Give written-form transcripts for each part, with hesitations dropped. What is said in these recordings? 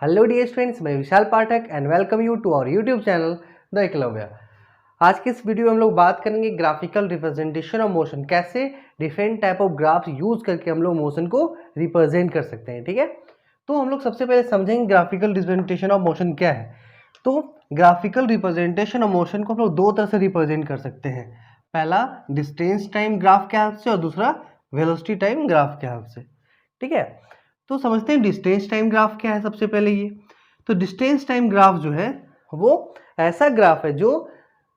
Hello dear students, मैं Vishal Pathak and welcome you to our YouTube channel the Eklavya. आज के इस वीडियो में हम लोग बात करेंगे ग्राफिकल रिप्रेजेंटेशन ऑफ मोशन, कैसे different type of graphs use करके हम लोग मोशन को रिप्रेजेंट कर सकते हैं। ठीक है, तो हम लोग सबसे पहले समझेंगे ग्राफिकल रिप्रेजेंटेशन ऑफ मोशन क्या है। तो ग्राफिकल रिप्रेजेंटेशन ऑफ मोशन को हम लोग दो तरह से रिप्रेजेंट कर सकते हैं। पहला डिस्टेंस टाइम ग्राफ के हेल्प से और दूसरा वेलोसिटी टाइम ग्राफ के हेल्प से। ठीक है, तो समझते हैं डिस्टेंस टाइम ग्राफ क्या है। सबसे पहले ये तो डिस्टेंस टाइम ग्राफ जो है वो ऐसा ग्राफ है जो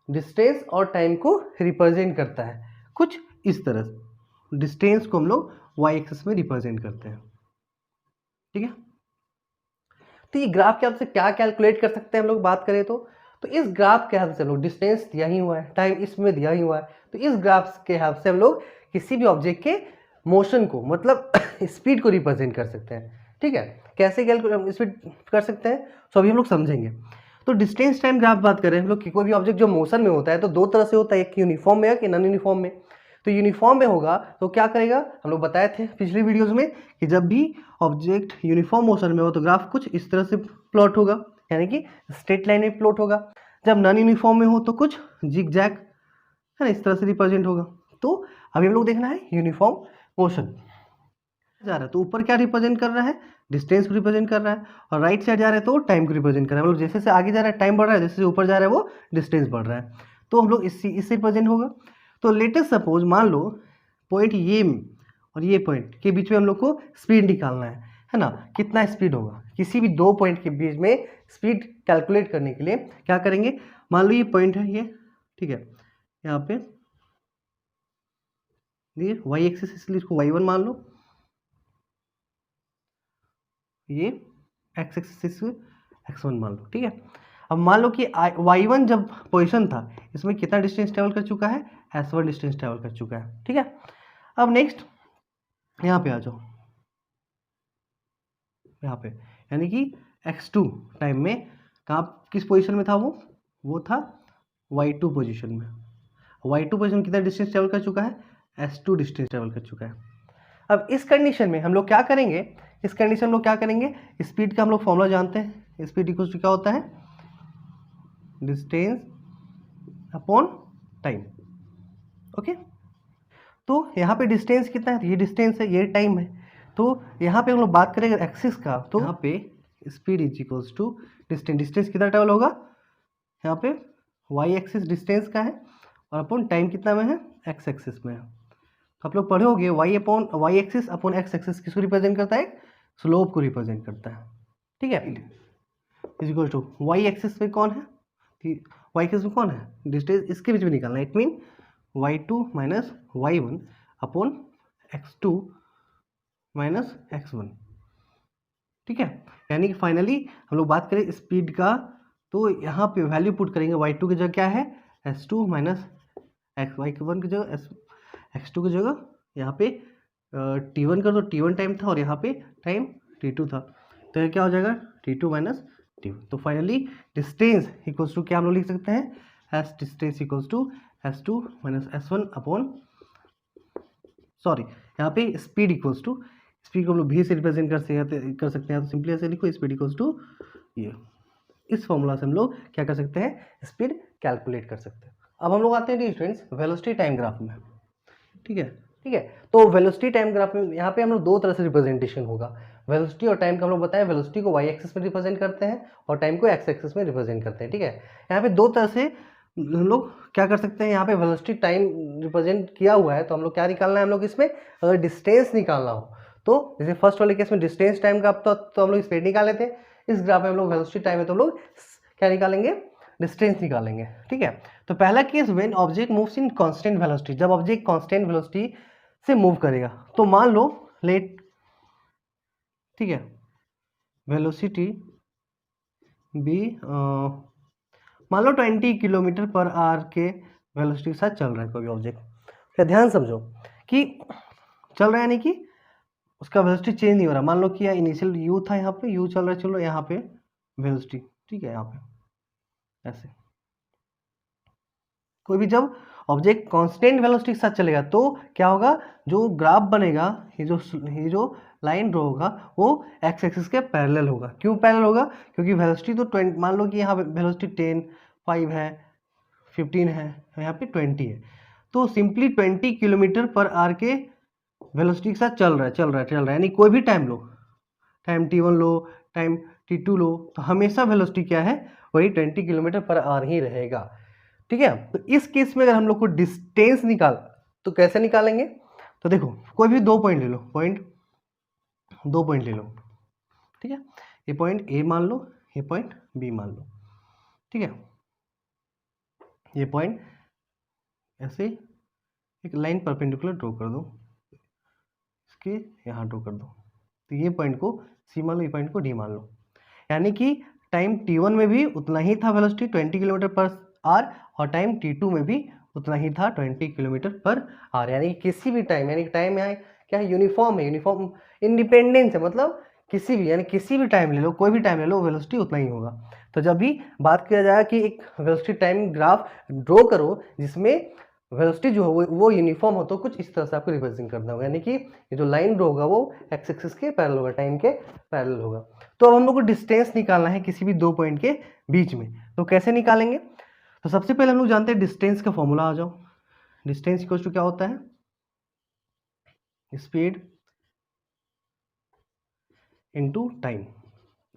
डिस्टेंस और टाइम को रिप्रेजेंट करता है कुछ इस तरह। डिस्टेंस को हम लोग वाई एक्सिस में रिप्रेजेंट करते हैं। ठीक है, तो ये ग्राफ के हेल्प से क्या कैलकुलेट कर सकते हैं हम लोग बात करें तो इस ग्राफ के हेल्प से हम लोग डिस्टेंस दिया ही हुआ है, टाइम इसमें दिया ही हुआ है, तो इस ग्राफ के हेल्प से हम लोग किसी भी ऑब्जेक्ट के मोशन को मतलब स्पीड को रिप्रेजेंट कर सकते हैं। ठीक है, कैसे कैलकुलेट स्पीड कर सकते हैं तो अभी हम लोग समझेंगे। तो डिस्टेंस टाइम ग्राफ बात करें हम लोग कि कोई भी ऑब्जेक्ट जो मोशन में होता है तो दो तरह से होता है, एक यूनिफॉर्म में एक नॉन यूनिफॉर्म में। तो यूनिफॉर्म में होगा तो क्या करेगा, हम लोग बताए थे पिछली वीडियोस में कि जब भी ऑब्जेक्ट यूनिफॉर्म मोशन में हो तो ग्राफ कुछ इस तरह से प्लॉट होगा, यानी कि स्ट्रेट लाइन में प्लॉट होगा। जब नॉन यूनिफॉर्म में हो तो कुछ जिग जैग है ना, इस तरह से रिप्रेजेंट होगा। तो अभी हम लोग देखना है यूनिफॉर्म मोशन जा रहा है तो ऊपर क्या रिप्रेजेंट कर रहा है, डिस्टेंस को रिप्रेजेंट कर रहा है, और राइट साइड जा रहा है तो टाइम को रिप्रेजेंट कर रहा है। मतलब जैसे से आगे जा रहा है टाइम बढ़ रहा है, जैसे ऊपर जा रहा है वो डिस्टेंस बढ़ रहा है। तो हम लोग इससे रिप्रेजेंट होगा। तो लेटेस्ट सपोज मान लो पॉइंट ये और ये पॉइंट के बीच में हम लोग को स्पीड निकालना है ना, कितना स्पीड होगा किसी भी दो पॉइंट के बीच में स्पीड कैलकुलेट करने के लिए क्या करेंगे। मान लो ये पॉइंट है ये, ठीक है, यहाँ पे ये वाई एक्सिस इसलिए इसको y1 मान लो, ये एक्स एक्सिस x1 मान लो। ठीक है, अब मान लो कि y1 जब पोजीशन था इसमें कितना डिस्टेंस ट्रेवल कर चुका है, s1 डिस्टेंस ट्रेवल कर चुका है। ठीक है, अब नेक्स्ट यहाँ पे आ जाओ, यहाँ पे यानी कि x2 टाइम में कहाँ किस पोजीशन में था वो था y2 पोजीशन में। y2 पोजीशन कितना डिस्टेंस ट्रेवल कर चुका है, s2 डिस्टेंस ट्रेवल कर चुका है। अब इस कंडीशन में हम लोग क्या करेंगे, इस कंडीशन में लोग क्या करेंगे, स्पीड का हम लोग फॉर्मूला जानते हैं। स्पीड इक्वल टू क्या होता है, डिस्टेंस अपॉन टाइम। ओके, तो यहाँ पे डिस्टेंस कितना है, ये डिस्टेंस है, ये टाइम है। तो यहाँ पे हम लोग बात करेंगे एक्सिस का, तो यहाँ पे speed is equals to distance. Distance कितना ट्रेवल होगा, यहाँ पे वाई एक्सिस डिस्टेंस का है और अपॉन टाइम कितना में है, एक्स एक्सिस में है। तो आप लोग पढ़े होंगे Y axis upon X axis किसको रिप्रेजेंट करता है, स्लोप को रिप्रेजेंट करता है। ठीक है, is equal to Y axis में कौन है, वाई एक्सिस में कौन है, डिस्टेंस, इसके बीच में निकालना है। It mean y2 minus y1 upon x2 minus x1। ठीक है, यानी कि फाइनली हम लोग बात करें स्पीड का तो यहाँ पे वैल्यू पुट करेंगे, y2 की जगह क्या है, s2 माइनस y1 की जगह x2 की जगह यहाँ पे t1 कर दो, t1 टाइम था और यहाँ पे टाइम t2 था, तो ये क्या हो जाएगा t2 माइनस t1। तो फाइनली डिस्टेंस इक्वल्स टू क्या हम लोग लिख सकते हैं, S distance equals to s2 minus s1 upon, sorry यहाँ पे स्पीड इक्वल्स टू, स्पीड को हम लोग भी से रिप्रेजेंट कर सकते हैं तो सिंपली ऐसे लिखो स्पीड इक्वल्स टू ये। इस फॉर्मूला से हम लोग क्या कर सकते हैं, स्पीड कैलकुलेट कर सकते हैं। अब हम लोग आते हैं स्टूडेंट्स वेलोसिटी टाइम ग्राफ में। ठीक है, ठीक है, तो वेलोसिटी टाइम ग्राफ में यहाँ पे हम लोग दो तरह से रिप्रेजेंटेशन होगा। वेलोसिटी और टाइम का हम लोग बताएं, वेलोसिटी को वाई एक्सिस में रिप्रेजेंट करते हैं और टाइम को एक्स एक्सिस में रिप्रेजेंट करते हैं। ठीक है, यहाँ पे दो तरह से हम लोग क्या कर सकते हैं, यहाँ पे वेलोसिटी टाइम रिप्रेजेंट किया हुआ है तो हम लोग क्या निकालना है, हम लोग इसमें अगर डिस्टेंस निकालना हो तो जैसे फर्स्ट वाले केस में डिस्टेंस टाइम का तो हम लोग स्पीड निकाले थे। इस ग्राफ में हम लोग वेलोसिटी टाइम है तो हम लोग क्या निकालेंगे, डिस्टेंस निकालेंगे। ठीक है, तो पहला case when object moves in constant velocity, जब ऑब्जेक्ट कांस्टेंट वेलोसिटी से मूव करेगा तो मान लो लेट, ठीक है, वेलोसिटी बी मान लो 20 किलोमीटर पर आवर के वेलोसिटी के साथ चल रहा है कोई ऑब्जेक्ट। फिर ध्यान समझो कि चल रहा है यानी कि उसका वेलोसिटी चेंज नहीं हो रहा। मान लो कि इनिशियल यू था, यहाँ पे यू चल रहा है, चलो यहाँ पे वेलोसिटी, ठीक है, यहाँ पे ऐसे कोई भी जब ऑब्जेक्ट कांस्टेंट वेलोसिटी के साथ चलेगा तो क्या होगा, जो ग्राफ बनेगा, ये जो लाइन ड्रॉ होगा वो एक्स एक्सिस के पैरेलल होगा। क्यों पैरेलल होगा? क्योंकि वेलोसिटी तो 20, मान लो कि यहाँ पे वेलोसिटी 10, 5 है, 15 है, यहाँ पे 20 है, तो सिंपली 20 किलोमीटर पर आवर के वेलोसिटी के साथ चल रहा है, यानी कोई भी टाइम लो, टाइम t1 लो, टाइम t2 लो, तो हमेशा वेलोसिटी क्या है? वही 20 किलोमीटर पर आवर ही रहेगा। ठीक है, तो इस केस में अगर हम लोग को डिस्टेंस निकाल तो कैसे निकालेंगे? तो देखो कोई भी 2 पॉइंट ले लो, दो पॉइंट ले लो, ठीक है, ये पॉइंट ए मान लो, ये पॉइंट बी मान लो, ठीक है, ये पॉइंट ऐसे एक लाइन परपेंडिकुलर ड्रॉ कर दो, इसके यहाँ ड्रॉ कर दो, तो ये पॉइंट को सी मान लो, ये पॉइंट को डी मान लो, यानी कि टाइम t1 में भी उतना ही था वेलोसिटी 20 किलोमीटर पर आवर, और टाइम t2 में भी उतना ही था 20 किलोमीटर पर आवर, यानी किसी भी टाइम, यानी टाइम यहाँ क्या है? यूनिफॉर्म है, यूनिफॉर्म इंडिपेंडेंस है, मतलब किसी भी, यानी किसी भी टाइम ले लो, कोई भी टाइम ले लो, वेलोसिटी उतना ही होगा। तो जब भी बात किया जाए कि एक वेलोसिटी टाइम ग्राफ ड्रॉ करो जिसमें वेलोसिटी जो है वो यूनिफॉर्म हो, तो कुछ इस तरह से आपको रिप्रेजेंट करना होगा, यानी कि ये जो लाइन ड्रॉ होगा वो एक्स एक्सिस के पैरेलल होगा, टाइम के पैरेलल होगा। तो अब हम लोग को डिस्टेंस निकालना है किसी भी 2 पॉइंट के बीच में, तो कैसे निकालेंगे? तो सबसे पहले हम लोग जानते हैं डिस्टेंस का फॉर्मूला। आ जाओ, डिस्टेंस इक्वल टू क्या होता है? Speed into time,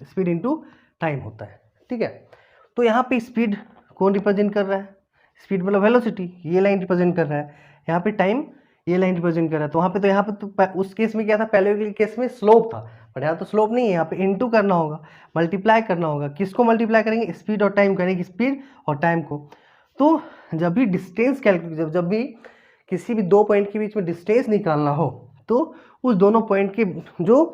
speed into time होता है, ठीक है। तो यहाँ पे स्पीड कौन रिप्रेजेंट कर रहा है? स्पीड मतलब वेलोसिटी, ये लाइन रिप्रेजेंट कर रहा है, यहाँ पे टाइम ये लाइन रिप्रेजेंट कर रहा है, तो यहाँ पे तो उस केस में क्या था? पहले के केस में स्लोप था, बट यहाँ तो स्लोप नहीं है, यहाँ पे इनटू करना होगा, मल्टीप्लाई करना होगा। किसको मल्टीप्लाई करेंगे? स्पीड और टाइम करेंगे, स्पीड और टाइम को। तो जब भी डिस्टेंस कैलकुलेट, जब भी किसी भी 2 पॉइंट के बीच में डिस्टेंस निकालना हो, तो उस दोनों पॉइंट के जो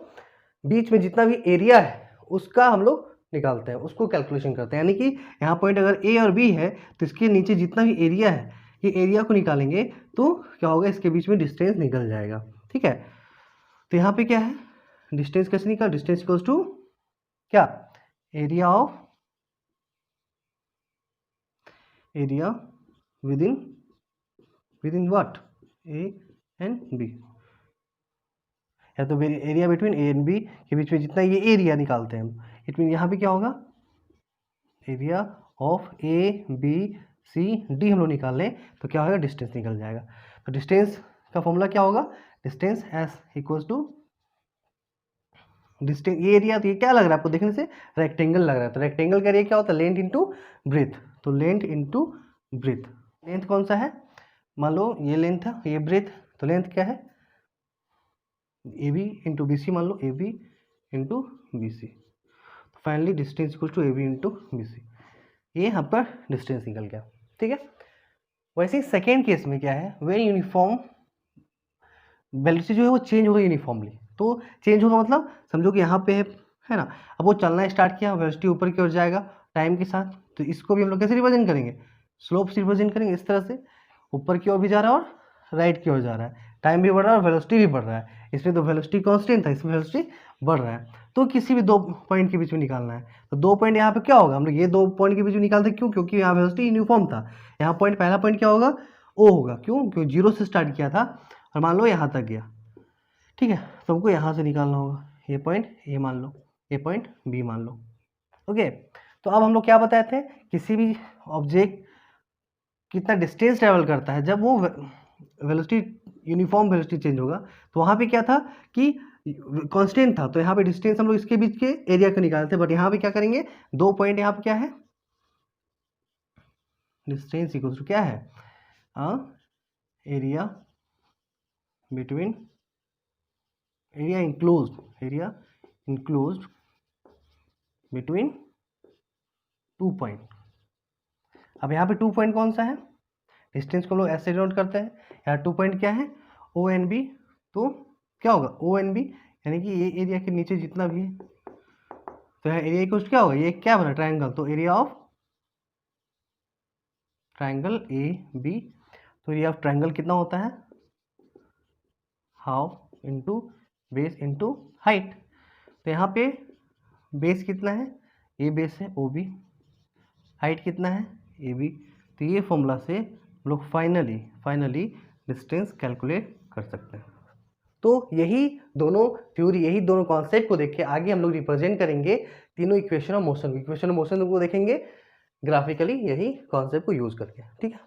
बीच में जितना भी एरिया है उसका हम लोग निकालते हैं, उसको कैलकुलेशन करते हैं, यानी कि यहाँ पॉइंट अगर ए और बी है तो इसके नीचे जितना भी एरिया है, ये एरिया को निकालेंगे तो क्या होगा? इसके बीच में डिस्टेंस निकल जाएगा, ठीक है। तो यहाँ पे क्या है? डिस्टेंस कैसे निकाल? डिस्टेंस इक्वल्स टू क्या? Area of, area within what? A and B, या तो area between A and B के बीच में जितना ये एरिया निकालते हैं हम, इट मीन यहाँ पे क्या होगा? Area of A B C D हम लोग निकाल लें तो क्या होगा? डिस्टेंस निकल जाएगा। तो डिस्टेंस का फॉर्मूला क्या होगा? Distance S equals to distance, ये एरिया, तो ये क्या लग रहा है आपको देखने से? रेक्टेंगल लग रहा है, तो रेक्टेंगल का एरिया क्या होता है? लेंथ इंटू ब्रेथ, तो लेंथ इंटू ब्रेथ। लेंथ कौन सा है? मान लो ये लेंथ है, ये ब्रेथ, तो लेंथ क्या है? A B into B C, मान लो A B into B C, finally distance equal to A B into B C, ये यहाँ पर डिस्टेंस निकल गया, ठीक है। वैसे ही सेकेंड केस में क्या है? वेरी यूनिफॉर्म वेलोसिटी जो है वो चेंज होगा यूनिफॉर्मली, तो चेंज होगा मतलब समझो कि यहाँ पे है ना, अब वो चलना स्टार्ट किया, वेलोसिटी ऊपर की ओर जाएगा टाइम के साथ, तो इसको भी हम लोग कैसे रिप्रेजेंट करेंगे? स्लोप से रिप्रेजेंट करेंगे, इस तरह से ऊपर की ओर भी जा रहा है और राइट की ओर जा रहा है, टाइम भी बढ़ रहा है और वेलोसिटी भी बढ़ रहा है। इसमें तो वेलोसिटी कांस्टेंट था, इसमें वेलोसिटी बढ़ रहा है, तो किसी भी 2 पॉइंट के बीच में निकालना है, तो 2 पॉइंट यहाँ पे क्या होगा? हम लोग ये 2 पॉइंट के बीच में निकालते हैं, क्यों? क्योंकि यहाँ वेलोसिटी यूनिफॉर्म था। यहाँ पॉइंट, पहला पॉइंट क्या होगा? ओ होगा, क्यों? क्योंकि 0 से स्टार्ट किया था और मान लो यहाँ तक गया, ठीक है, तो हमको यहाँ से निकालना होगा, ये पॉइंट ए मान लो, ये पॉइंट बी मान लो, ओके। तो अब हम लोग क्या बताए थे? किसी भी ऑब्जेक्ट कितना डिस्टेंस ट्रेवल करता है, जब वो वेलोसिटी यूनिफॉर्म वेलोसिटी चेंज होगा, तो वहाँ पे क्या था कि कांस्टेंट था, तो यहाँ पे डिस्टेंस हम लोग इसके बीच के एरिया को निकालते हैं, बट यहाँ पे क्या करेंगे? 2 पॉइंट यहाँ पे क्या है? डिस्टेंस इक्वल टू क्या है? Area between, area enclosed between 2 point. अब यहाँ पे 2 पॉइंट कौन सा है? डिस्टेंस को हम लोग ऐसे डिनोट करते हैं, यहाँ 2 पॉइंट क्या है? ओ एन बी, तो क्या होगा? ओ एन बी, यानी कि ये एरिया के नीचे जितना भी है, तो यहाँ एरिया इक्वल क्या होगा? ये क्या बना? ट्राइंगल, तो area of triangle A B, तो एरिया ऑफ ट्राइंगल कितना होता है? Half into base into height, तो यहाँ पे बेस कितना है? ए बेस है ओ बी, हाइट कितना है? ए बी, तो ये फॉर्मूला से हम लोग फाइनली डिस्टेंस कैलकुलेट कर सकते हैं। तो यही दोनों थ्योरी, यही दोनों कॉन्सेप्ट को देख के आगे हम लोग रिप्रेजेंट करेंगे तीनों इक्वेशन ऑफ मोशन को। इक्वेशन ऑफ मोशन को देखेंगे ग्राफिकली, यही कॉन्सेप्ट को यूज करके, ठीक है।